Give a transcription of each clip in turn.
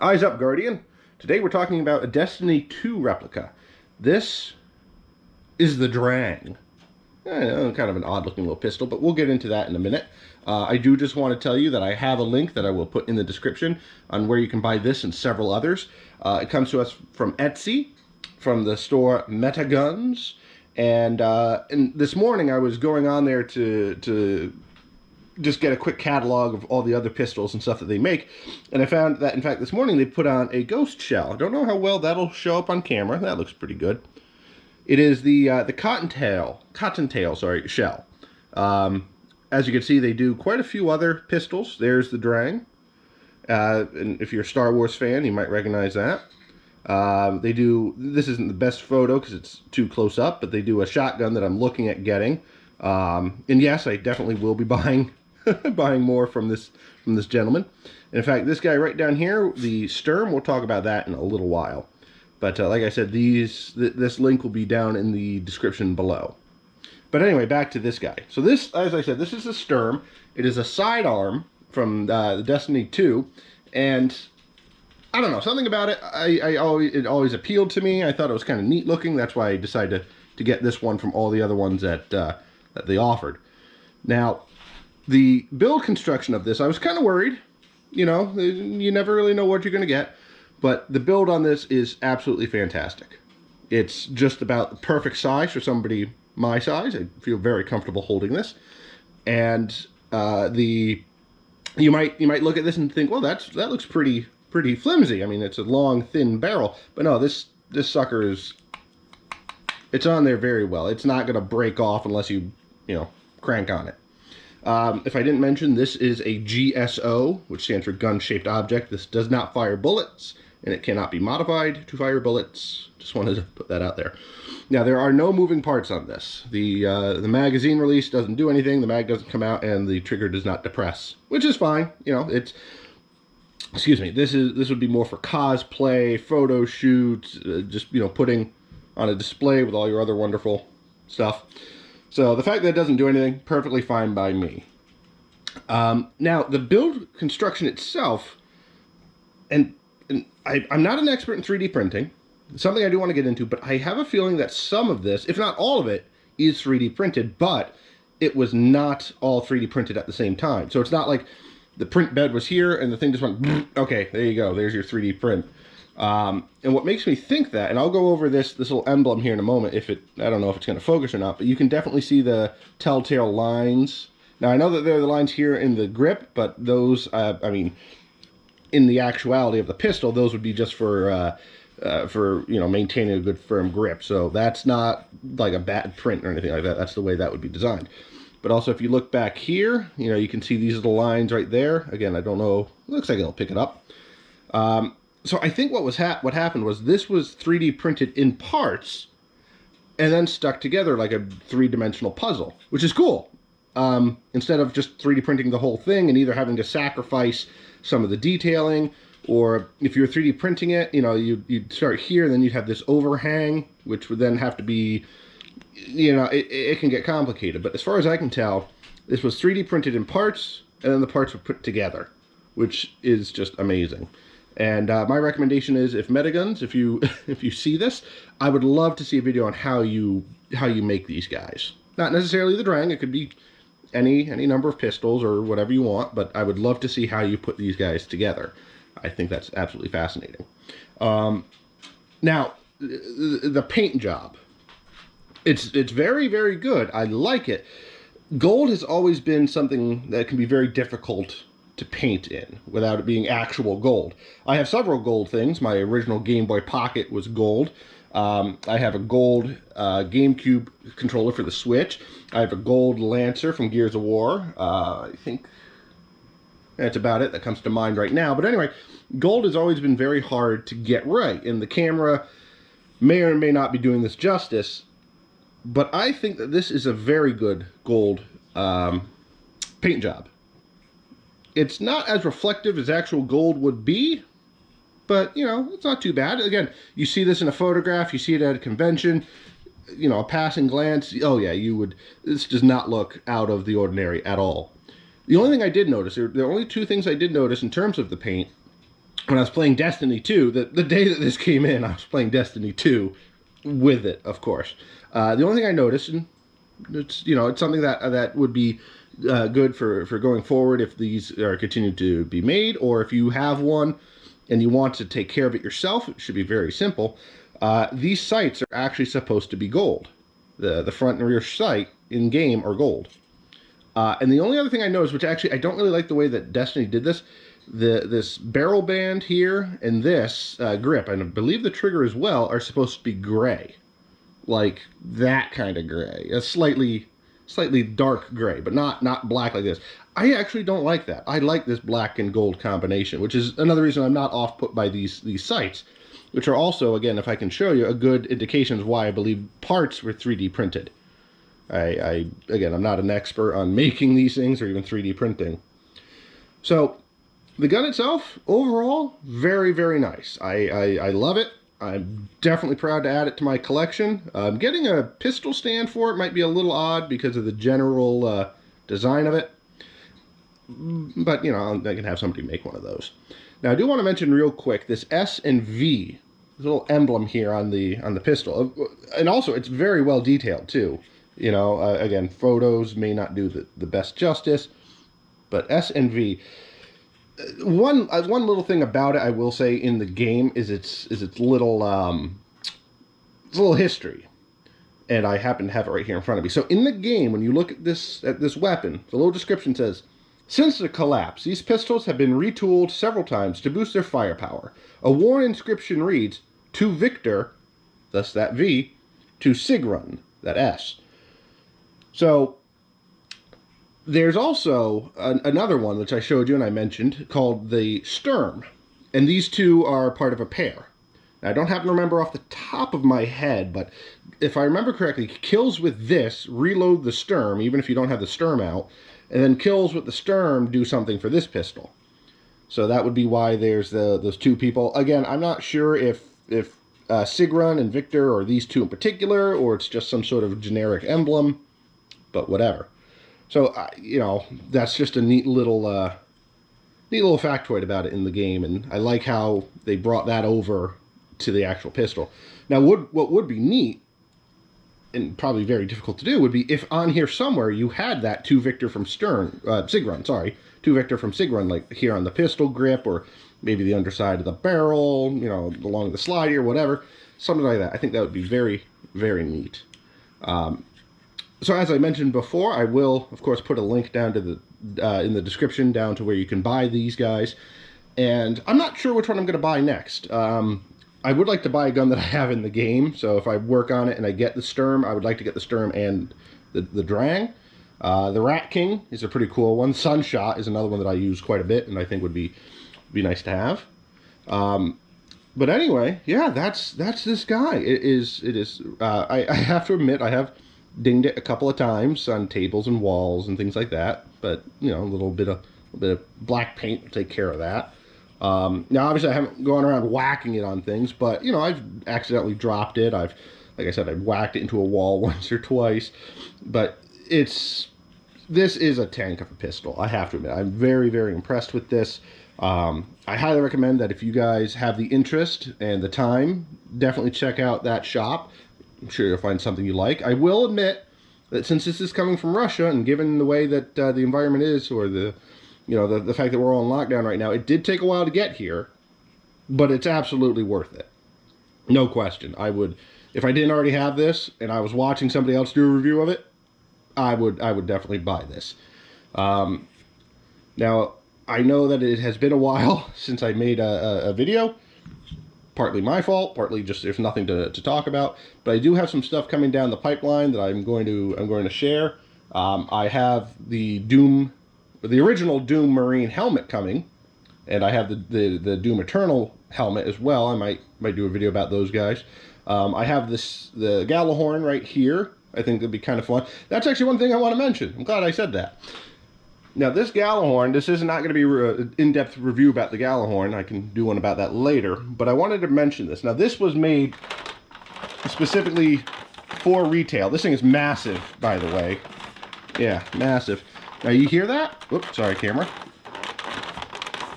Eyes up, Guardian. Today we're talking about a Destiny 2 replica. This is the Drang. Kind of an odd-looking little pistol, but we'll get into that in a minute. I do just want to tell you that I have a link that I will put in the description on where you can buy this and several others. It comes to us from Etsy, from the store Metaguns, and this morning I was going on there to just get a quick catalog of all the other pistols and stuff that they make, and I found that in fact this morning they put on a ghost shell. I don't know how well that'll show up on camera. That looks pretty good. It is the cottontail shell. As you can see, they do quite a few other pistols. There's the Drang, and if you're a Star Wars fan, you might recognize that. They do. This isn't the best photo because it's too close up, but they do a shotgun that I'm looking at getting. And yes, I definitely will be buying more from this gentleman. And in fact, this guy right down here, the Sturm, we'll talk about that in a little while. But like I said, this link will be down in the description below. But anyway, back to this guy. So this, as I said, this is the Sturm. It is a sidearm from the Destiny 2, and I don't know, something about it. It always appealed to me. I thought it was kind of neat looking. That's why I decided to get this one from all the other ones that they offered. Now, the build construction of this, I was kind of worried. You know, you never really know what you're going to get. But the build on this is absolutely fantastic. It's just about the perfect size for somebody my size. I feel very comfortable holding this. And you might look at this and think, well, that looks pretty flimsy. I mean, it's a long, thin barrel. But no, this sucker is, it's on there very well. It's not going to break off unless you crank on it. If I didn't mention, this is a GSO, which stands for gun-shaped object. This does not fire bullets, and it cannot be modified to fire bullets. Just wanted to put that out there. Now, there are no moving parts on this. The magazine release doesn't do anything. The mag doesn't come out, and the trigger does not depress, which is fine. You know, it's, excuse me, this would be more for cosplay, photo shoots, just, putting on a display with all your other wonderful stuff. So the fact that it doesn't do anything, perfectly fine by me. Now, the build construction itself, and I'm not an expert in 3D printing. It's something I do want to get into, but I have a feeling that some of this, if not all of it, is 3D printed, but it was not all 3D printed at the same time. So it's not like the print bed was here and the thing just went, okay, there you go, there's your 3D print. And what makes me think that, and I'll go over this little emblem here in a moment, I don't know if it's going to focus or not, but you can definitely see the telltale lines. Now, I know that there are the lines here in the grip, but those, I mean, in the actuality of the pistol, those would be just for maintaining a good firm grip. So that's not like a bad print or anything like that. That's the way that would be designed. But also, if you look back here, you can see these little lines right there. Again, I don't know, it looks like it'll pick it up. So I think what happened was this was 3D printed in parts and then stuck together like a three-dimensional puzzle, which is cool. Instead of just 3D printing the whole thing and either having to sacrifice some of the detailing, or if you're 3D printing it, you'd start here and then you'd have this overhang, which would then have to be, it can get complicated. But as far as I can tell, this was 3D printed in parts and then the parts were put together, which is just amazing. And my recommendation is, if Metaguns, if you see this, I would love to see a video on how you make these guys. Not necessarily the Drang, it could be any number of pistols or whatever you want, but I would love to see how you put these guys together. I think that's absolutely fascinating. Now, the paint job. It's very, very good. I like it. Gold has always been something that can be very difficult to paint in without it being actual gold. I have several gold things. My original Game Boy Pocket was gold. I have a gold GameCube controller for the Switch. I have a gold Lancer from Gears of War. I think that's about it that comes to mind right now. But anyway, gold has always been very hard to get right, and the camera may or may not be doing this justice, but I think that this is a very good gold paint job. It's not as reflective as actual gold would be, but, it's not too bad. Again, you see this in a photograph, you see it at a convention, a passing glance, oh yeah, this does not look out of the ordinary at all. The only thing I did notice, there are only two things I did notice in terms of the paint, when I was playing Destiny 2, the day that this came in, I was playing Destiny 2 with it, of course. The only thing I noticed, and it's, you know, it's something that would be good for going forward if these are continued to be made, or if you have one and you want to take care of it yourself, it should be very simple. These sights are actually supposed to be gold. The front and rear sight in game are gold. And the only other thing I noticed, which actually I don't really like the way that Destiny did this, this barrel band here and this grip, and I believe the trigger as well, are supposed to be gray. Like that kind of gray. A slightly dark gray, but not black like this. I actually don't like that. I like this black and gold combination, which is another reason I'm not off put by these sights, which are also, again, if I can show you, a good indication of why I believe parts were 3D printed. Again, I'm not an expert on making these things or even 3D printing. So the gun itself, overall, very, very nice. I love it. I'm definitely proud to add it to my collection. Getting a pistol stand for it might be a little odd because of the general design of it. But, you know, I can have somebody make one of those. Now, I do want to mention real quick this S and V, this little emblem here on the pistol. And also, it's very well detailed, too. You know, again, photos may not do the best justice, but S and V. One little thing about it I will say in the game is its little history, and I happen to have it right here in front of me. So in the game, when you look at this weapon, the little description says, "Since the collapse, these pistols have been retooled several times to boost their firepower. A worn inscription reads, 'To Victor,' thus that V, 'to Sigrun,' that S." So there's also another one, which I showed you and I mentioned, called the Sturm. And these two are part of a pair. Now, I don't happen to remember off the top of my head, but if I remember correctly, kills with this reload the Sturm, even if you don't have the Sturm out, and then kills with the Sturm do something for this pistol. So that would be why there's those two people. Again, I'm not sure if Sigrun and Victor are these two in particular, or it's just some sort of generic emblem, but whatever. So, you know, that's just a neat little factoid about it in the game, and I like how they brought that over to the actual pistol. Now, what would be neat, and probably very difficult to do, would be if on here somewhere you had that to Victor from Sigrun, sorry, to Victor from Sigrun, like here on the pistol grip, or maybe the underside of the barrel, you know, along the slide here, whatever, something like that. I think that would be very, very neat. So as I mentioned before, I will, of course, put a link down to in the description down to where you can buy these guys. And I'm not sure which one I'm going to buy next. I would like to buy a gun that I have in the game. So if I work on it and I get the Sturm, I would like to get the Sturm and the Drang. The Rat King is a pretty cool one. Sunshot is another one that I use quite a bit and I think would be nice to have. But anyway, yeah, that's this guy. It is. I have to admit, I have dinged it a couple of times on tables and walls and things like that, but you know, a little bit of black paint will take care of that. Now obviously I haven't gone around whacking it on things, but you know, I've accidentally dropped it. Like I said, I've whacked it into a wall once or twice, but this is a tank of a pistol, I have to admit. I'm very, very impressed with this. I highly recommend that if you guys have the interest and the time, definitely check out that shop. I'm sure you'll find something you like. I will admit that since this is coming from Russia, and given the way that the environment is, or the fact that we're all in lockdown right now, it did take a while to get here, but it's absolutely worth it. No question. I would, if I didn't already have this and I was watching somebody else do a review of it, I would definitely buy this. Now, I know that it has been a while since I made a video. Partly my fault, partly just there's nothing to talk about. But I do have some stuff coming down the pipeline that I'm going to share. I have the original Doom Marine helmet coming, and I have the Doom Eternal helmet as well. I might do a video about those guys. I have the Gallahorn right here. I think that'd be kind of fun. That's actually one thing I want to mention. I'm glad I said that. Now, this Gallahorn, this is not going to be an in-depth review about the Gallahorn. I can do one about that later, but I wanted to mention this. Now, this was made specifically for retail. This thing is massive, by the way. Yeah, massive. Now, you hear that? Oops, sorry, camera.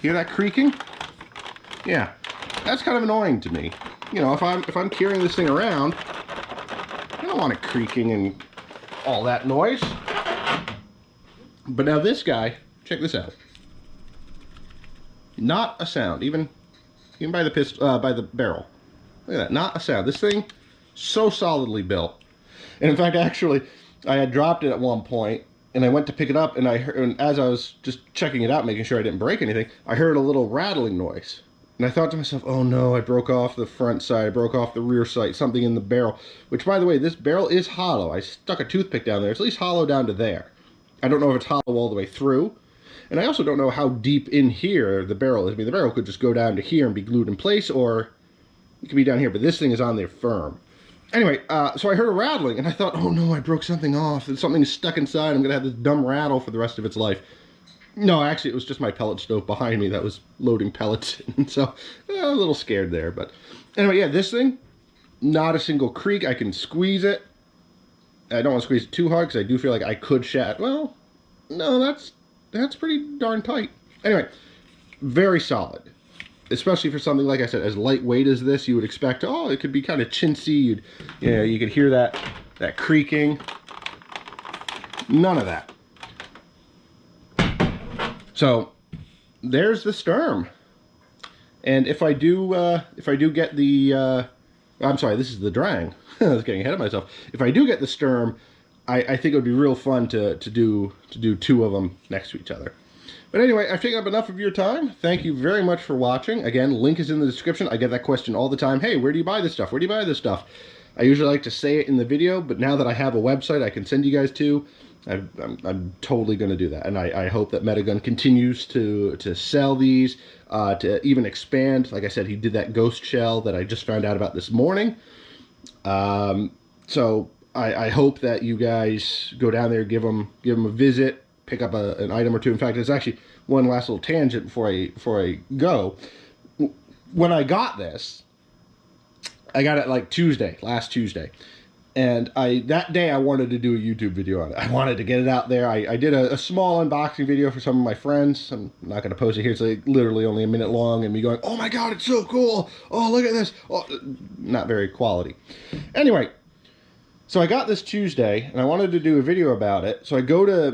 Hear that creaking? Yeah, that's kind of annoying to me. You know, if I'm carrying this thing around, I don't want it creaking and all that noise. But now this guy, check this out. Not a sound, even by the barrel. Look at that, not a sound. This thing, so solidly built. And in fact, actually, I had dropped it at one point, and I went to pick it up, and as I was just checking it out, making sure I didn't break anything, I heard a little rattling noise. And I thought to myself, oh no, I broke off the front side, I broke off the rear sight, something in the barrel. Which, by the way, this barrel is hollow. I stuck a toothpick down there. It's at least hollow down to there. I don't know if it's hollow all the way through. And I also don't know how deep in here the barrel is. I mean, the barrel could just go down to here and be glued in place, or it could be down here, but this thing is on there firm. Anyway, so I heard a rattling, and I thought, oh no, I broke something off. Something's stuck inside. I'm going to have this dumb rattle for the rest of its life. No, actually, it was just my pellet stove behind me that was loading pellets. And so, a little scared there. But anyway, yeah, this thing, not a single creak. I can squeeze it. I don't want to squeeze it too hard because I do feel like I could shatter. Well, no, that's pretty darn tight. Anyway, very solid. Especially for something, like I said, as lightweight as this, you would expect, oh, it could be kind of chintzy. You could hear that creaking. None of that. So there's the Sturm. And if I do get the, I'm sorry, this is the Drang. I was getting ahead of myself. If I do get the Sturm, I think it would be real fun to do two of them next to each other. But anyway, I've taken up enough of your time. Thank you very much for watching. Again, link is in the description. I get that question all the time. Hey, where do you buy this stuff? Where do you buy this stuff? I usually like to say it in the video, but now that I have a website I can send you guys to, I'm totally going to do that. And I hope that Metagun continues to sell these, to even expand. Like I said, he did that ghost shell that I just found out about this morning. So I hope that you guys go down there, give them a visit, pick up an item or two. In fact, there's actually one last little tangent before I go. When I got this, I got it like last Tuesday. And that day I wanted to do a YouTube video on it. I wanted to get it out there. I did a small unboxing video for some of my friends. I'm not going to post it here. It's like literally only a minute long, and me going, oh my god, it's so cool. Oh, look at this. Oh, not very quality. Anyway, so I got this Tuesday, and I wanted to do a video about it. So I go to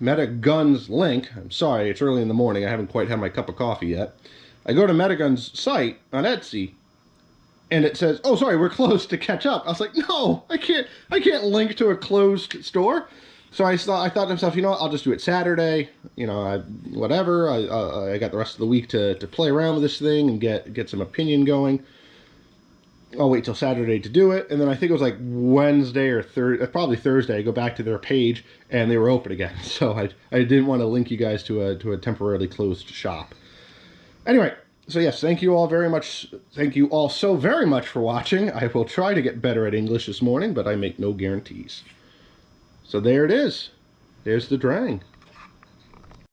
Metagun's link. I'm sorry, it's early in the morning. I haven't quite had my cup of coffee yet. I go to Metagun's site on Etsy, and it says, oh, sorry, we're closed to catch up. I was like, no, I can't link to a closed store. So I thought to myself, you know what, I'll just do it Saturday. You know, whatever. I got the rest of the week to play around with this thing and get some opinion going. I'll wait till Saturday to do it. And then I think it was like Wednesday or probably Thursday, I go back to their page and they were open again. So I didn't want to link you guys to a temporarily closed shop. Anyway, so yes, thank you all very much. Thank you all so very much for watching. I will try to get better at English this morning, but I make no guarantees. So there it is. There's the Drang.